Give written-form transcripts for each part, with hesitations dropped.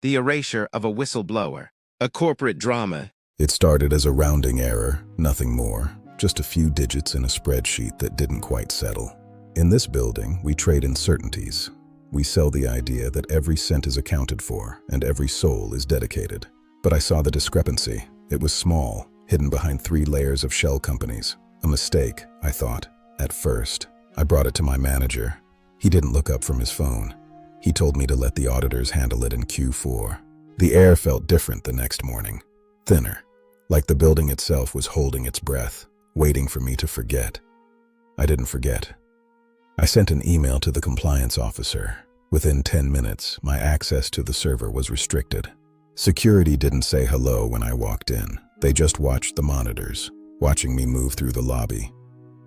The erasure of a whistleblower. A corporate drama. It started as a rounding error, nothing more, just a few digits in a spreadsheet that didn't quite settle. In this building, we trade uncertainties. We sell the idea that every cent is accounted for and every soul is dedicated. But I saw the discrepancy. It was small, hidden behind 3 layers of shell companies. A mistake, I thought, at first. I brought it to my manager. He didn't look up from his phone. He told me to let the auditors handle it in Q4. The air felt different the next morning. Thinner, like the building itself was holding its breath, waiting for me to forget. I didn't forget. I sent an email to the compliance officer. Within 10 minutes, my access to the server was restricted. Security didn't say hello when I walked in. They just watched the monitors, watching me move through the lobby.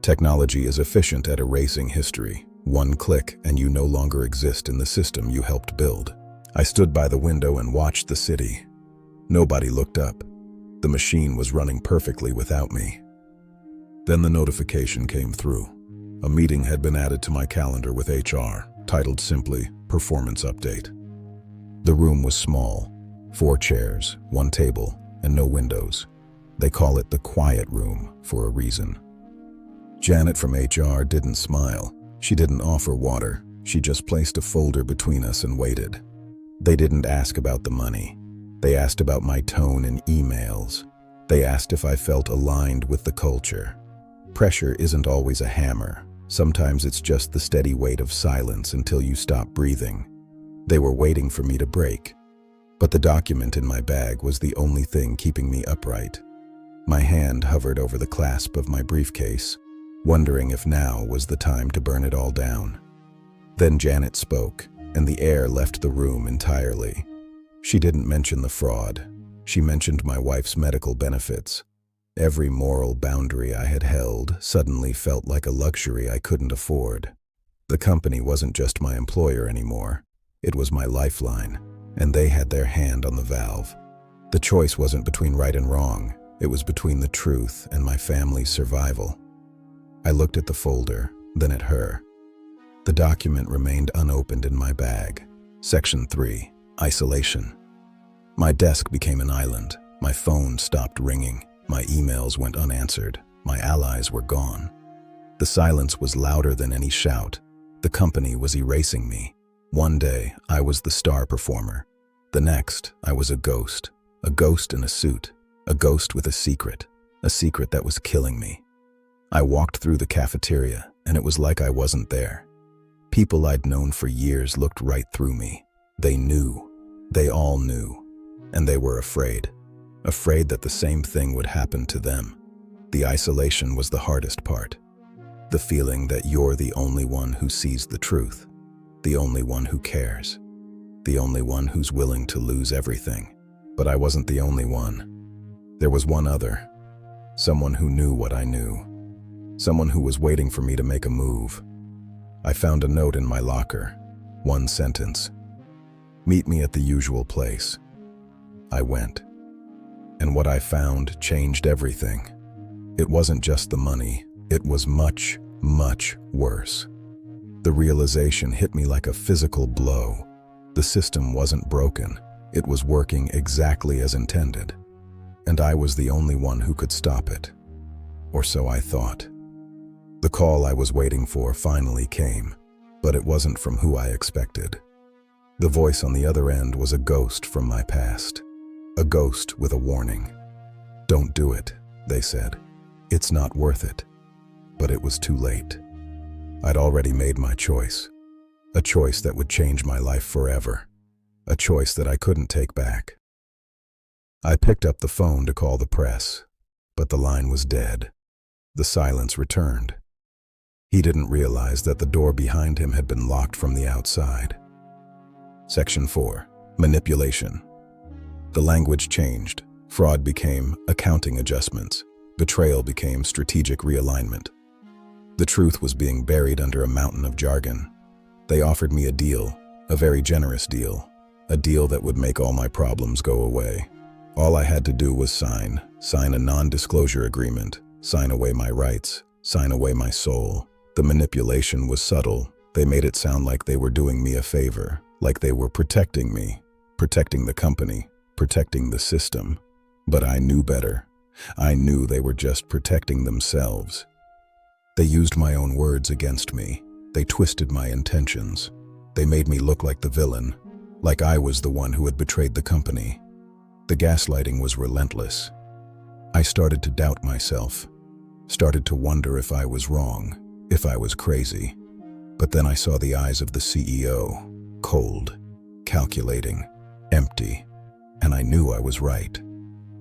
Technology is efficient at erasing history. One click and you no longer exist in the system you helped build. I stood by the window and watched the city. Nobody looked up. The machine was running perfectly without me. Then the notification came through. A meeting had been added to my calendar with HR, titled simply, Performance Update. The room was small, 4 chairs, 1 table, and no windows. They call it the quiet room for a reason. Janet from HR didn't smile. She didn't offer water. She just placed a folder between us and waited. They didn't ask about the money. They asked about my tone in emails. They asked if I felt aligned with the culture. Pressure isn't always a hammer. Sometimes it's just the steady weight of silence until you stop breathing. They were waiting for me to break. But the document in my bag was the only thing keeping me upright. My hand hovered over the clasp of my briefcase, wondering if now was the time to burn it all down. Then Janet spoke, and the air left the room entirely. She didn't mention the fraud. She mentioned my wife's medical benefits. Every moral boundary I had held suddenly felt like a luxury I couldn't afford. The company wasn't just my employer anymore. It was my lifeline, and they had their hand on the valve. The choice wasn't between right and wrong. It was between the truth and my family's survival. I looked at the folder, then at her. The document remained unopened in my bag. Section 3. Isolation. My desk became an island. My phone stopped ringing. My emails went unanswered. My allies were gone. The silence was louder than any shout. The company was erasing me. One day, I was the star performer. The next, I was a ghost in a suit, a ghost with a secret that was killing me. I walked through the cafeteria, and it was like I wasn't there. People I'd known for years looked right through me. They knew. They all knew. And they were afraid. Afraid that the same thing would happen to them. The isolation was the hardest part. The feeling that you're the only one who sees the truth. The only one who cares. The only one who's willing to lose everything. But I wasn't the only one. There was one other. Someone who knew what I knew. Someone who was waiting for me to make a move. I found a note in my locker. 1 sentence. Meet me at the usual place. I went. And what I found changed everything. It wasn't just the money. It was much, much worse. The realization hit me like a physical blow. The system wasn't broken. It was working exactly as intended. And I was the only one who could stop it. Or so I thought. The call I was waiting for finally came, but it wasn't from who I expected. The voice on the other end was a ghost from my past. A ghost with a warning. Don't do it, they said. It's not worth it. But it was too late. I'd already made my choice. A choice that would change my life forever. A choice that I couldn't take back. I picked up the phone to call the press, but the line was dead. The silence returned. He didn't realize that the door behind him had been locked from the outside. Section 4. Manipulation. The language changed. Fraud became accounting adjustments. Betrayal became strategic realignment. The truth was being buried under a mountain of jargon. They offered me a deal, a very generous deal, a deal that would make all my problems go away. All I had to do was sign a non-disclosure agreement, sign away my rights, sign away my soul. The manipulation was subtle. They made it sound like they were doing me a favor, like they were protecting me protecting the company, protecting the system. But I knew better. I knew they were just protecting themselves. They used my own words against me. They twisted my intentions. They made me look like the villain, like I was the one who had betrayed the company. The gaslighting was relentless. I started to doubt myself, started to wonder if I was wrong, if I was crazy. But then I saw the eyes of the CEO, cold, calculating, empty, and I knew I was right.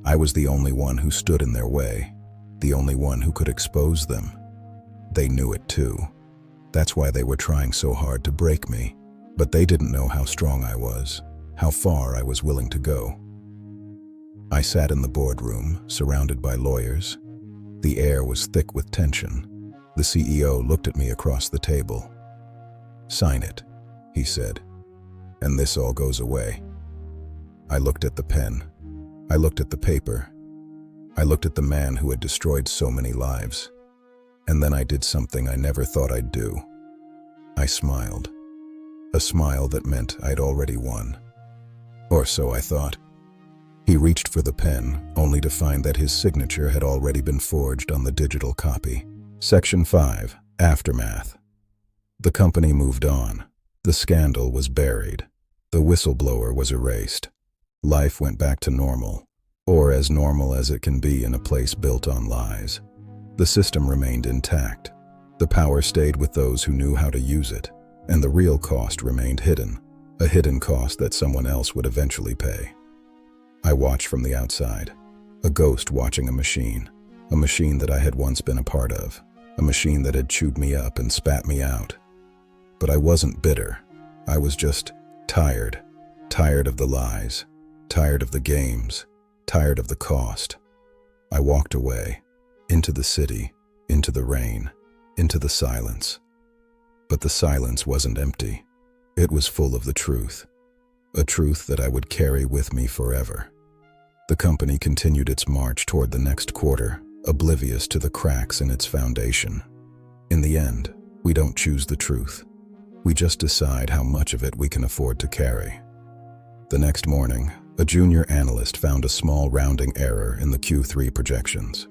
I was the only one who stood in their way, the only one who could expose them. They knew it too. That's why they were trying so hard to break me. But they didn't know how strong I was, how far I was willing to go. I sat in the boardroom, surrounded by lawyers. The air was thick with tension. The CEO looked at me across the table. "Sign it," he said, "and this all goes away." I looked at the pen. I looked at the paper. I looked at the man who had destroyed so many lives. And then I did something I never thought I'd do. I smiled. A smile that meant I'd already won. Or so I thought. He reached for the pen, only to find that his signature had already been forged on the digital copy. Section 5. Aftermath. The company moved on. The scandal was buried. The whistleblower was erased. Life went back to normal, or as normal as it can be in a place built on lies. The system remained intact. The power stayed with those who knew how to use it, and the real cost remained hidden, a hidden cost that someone else would eventually pay. I watched from the outside, a ghost watching a machine that I had once been a part of, a machine that had chewed me up and spat me out. But I wasn't bitter. I was just tired of the lies, tired of the games, tired of the cost. I walked away, into the city, into the rain, into the silence. But the silence wasn't empty. It was full of the truth, a truth that I would carry with me forever. The company continued its march toward the next quarter, oblivious to the cracks in its foundation. In the end, we don't choose the truth. We just decide how much of it we can afford to carry. The next morning, a junior analyst found a small rounding error in the Q3 projections.